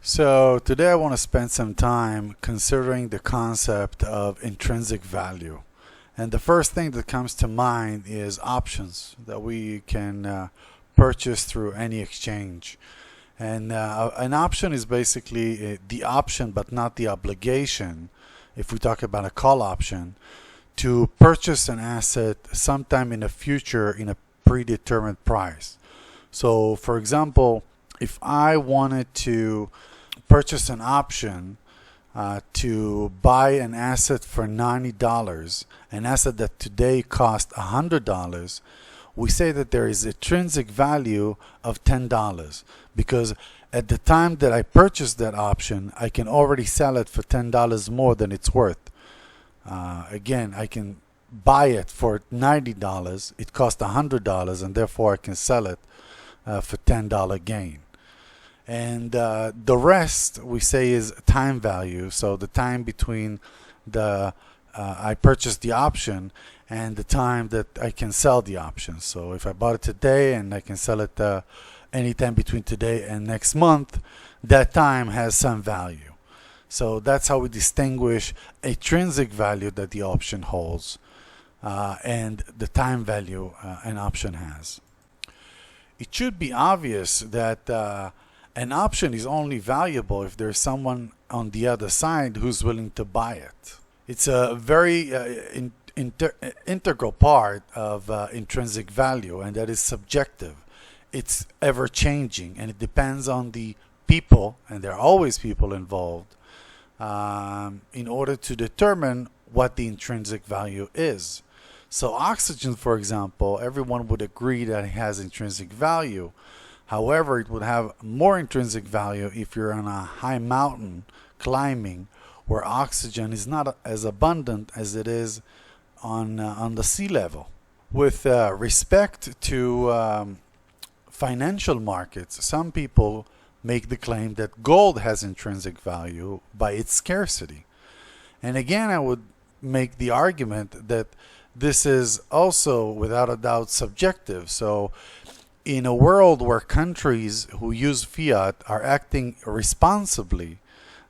So today I want to spend some time considering the concept of intrinsic value. And the first thing that comes to mind is options that we can purchase through any exchange. And an option is basically the option but not the obligation, if we talk about a call option, to purchase an asset sometime in the future in a predetermined price. So for example, if I wanted to purchase an option to buy an asset for $90, an asset that today costs $100, we say that there is intrinsic value of $10 because at the time that I purchased that option, I can already sell it for $10 more than it's worth. Again, I can buy it for $90, it costs $100, and therefore I can sell it for $10 gain. And the rest we say is time value, so the time between the I purchased the option and the time that I can sell the option. So if I bought it today and I can sell it anytime between today and next month, that time has some value. So that's how we distinguish intrinsic value that the option holds and the time value an option has. It should be obvious that an option is only valuable if there's someone on the other side who's willing to buy it. It's a very integral part of intrinsic value, and that is subjective. It's ever changing, and it depends on the people, and there are always people involved, in order to determine what the intrinsic value is. So oxygen, for example, everyone would agree that it has intrinsic value. However, it would have more intrinsic value if you're on a high mountain climbing where oxygen is not as abundant as it is on the sea level. With respect to financial markets, some people make the claim that gold has intrinsic value by its scarcity. And again, I would make the argument that this is also without a doubt subjective. So in a world where countries who use fiat are acting responsibly,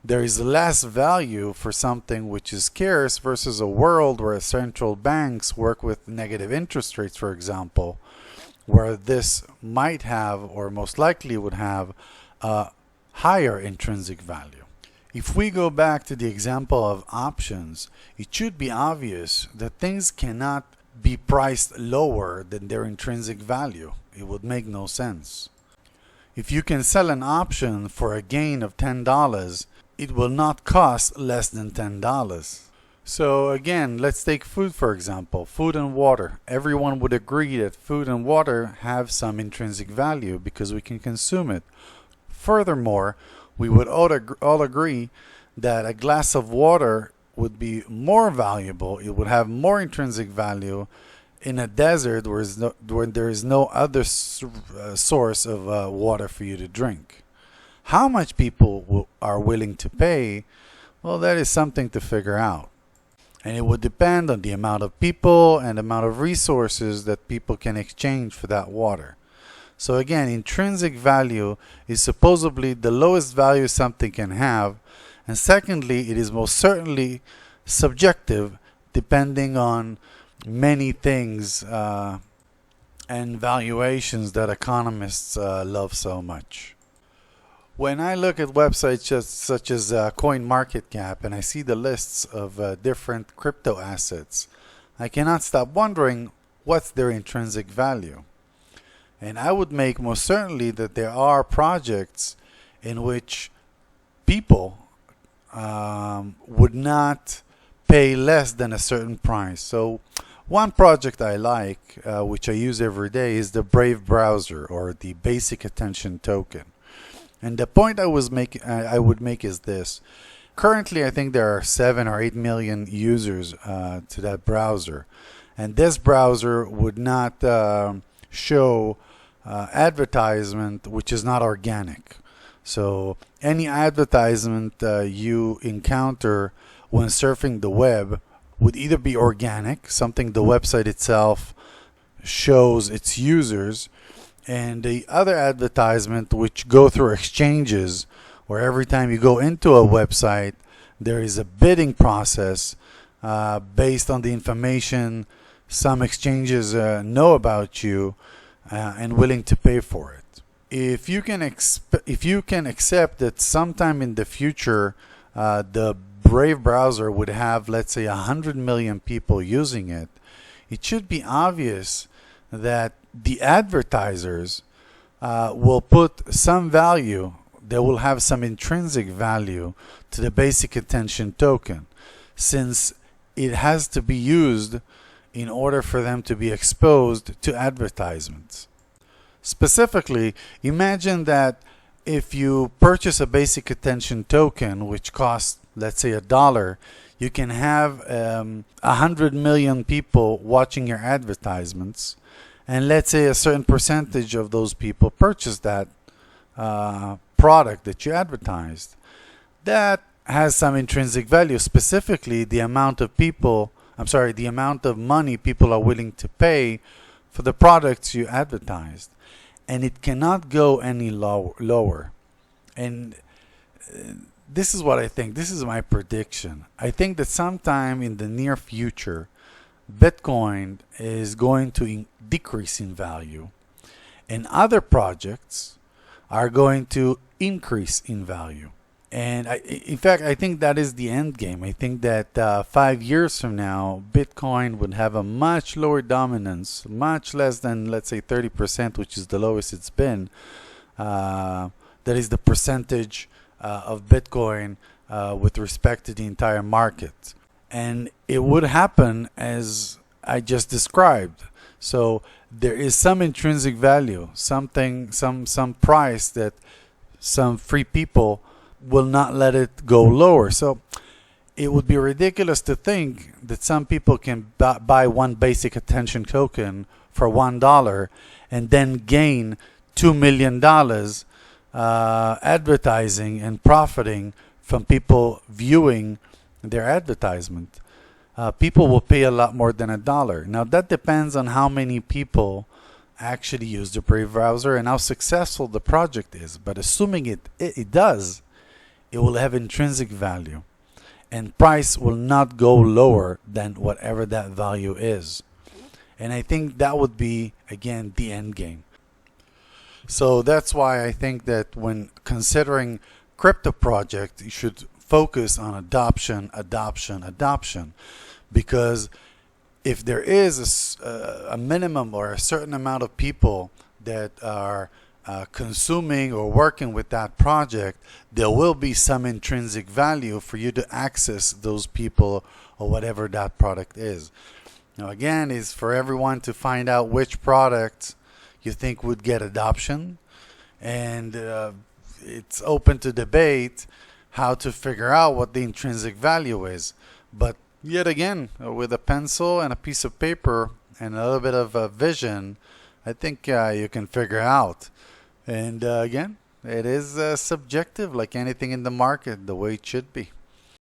there is less value for something which is scarce versus a world where central banks work with negative interest rates, for example, where this might have or most likely would have a higher intrinsic value. If we go back to the example of options, it should be obvious that things cannot be priced lower than their intrinsic value. It would make no sense. If you can sell an option for a gain of $10, it will not cost less than $10. So again, let's take food for example, food and water. Everyone would agree that food and water have some intrinsic value because we can consume it. Furthermore, we would all agree that a glass of water would be more valuable, it would have more intrinsic value in a desert where there is no other source of water for you to drink. How much people are willing to pay, well, that is something to figure out. And it would depend on the amount of people and amount of resources that people can exchange for that water. So again, intrinsic value is supposedly the lowest value something can have, and secondly, it is most certainly subjective depending on many things and valuations that economists love so much. When I look at websites such as CoinMarketCap and I see the lists of different crypto assets, I cannot stop wondering what's their intrinsic value. And I would make most certainly that there are projects in which people would not pay less than a certain price. So one project I like, which I use every day, is the Brave browser or the basic attention token. And the point I would make is this. Currently, I think there are 7 or 8 million users to that browser. And this browser would not show advertisement which is not organic. So any advertisement you encounter when surfing the web would either be organic, something the website itself shows its users, and the other advertisement which go through exchanges where every time you go into a website, there is a bidding process based on the information some exchanges know about you and willing to pay for it. If you can accept that sometime in the future the Brave browser would have, let's say, 100 million people using it, it should be obvious that the advertisers will put some value, they will have some intrinsic value to the basic attention token, since it has to be used in order for them to be exposed to advertisements. Specifically, imagine that if you purchase a basic attention token, which costs, let's say, $1, you can have 100 million people watching your advertisements, and let's say a certain percentage of those people purchase that product that you advertised. That has some intrinsic value, specifically the amount of the amount of money people are willing to pay for the products you advertised. And it cannot go any lower. And this is what I think. This is my prediction. I think that sometime in the near future, Bitcoin is going to decrease in value, and other projects are going to increase in value. And in fact, I think that is the end game. I think that 5 years from now, Bitcoin would have a much lower dominance, much less than, let's say, 30%, which is the lowest it's been. That is the percentage of Bitcoin with respect to the entire market. And it would happen as I just described. So there is some intrinsic value, some price that some free people will not let it go lower. So it would be ridiculous to think that some people can buy one basic attention token for $1 and then gain $2 million advertising and profiting from people viewing their advertisement. People will pay a lot more than $1. Now that depends on how many people actually use the Brave browser and how successful the project is. But assuming it does, it will have intrinsic value, and price will not go lower than whatever that value is. And I think that would be, again, the end game. So that's why I think that when considering crypto project, you should focus on adoption, because if there is a minimum or a certain amount of people that are consuming or working with that project, there will be some intrinsic value for you to access those people or whatever that product is. Now again, is for everyone to find out which product you think would get adoption, and it's open to debate how to figure out what the intrinsic value is. But yet again, with a pencil and a piece of paper and a little bit of vision, I think you can figure out. And again, it is subjective, like anything in the market, the way it should be.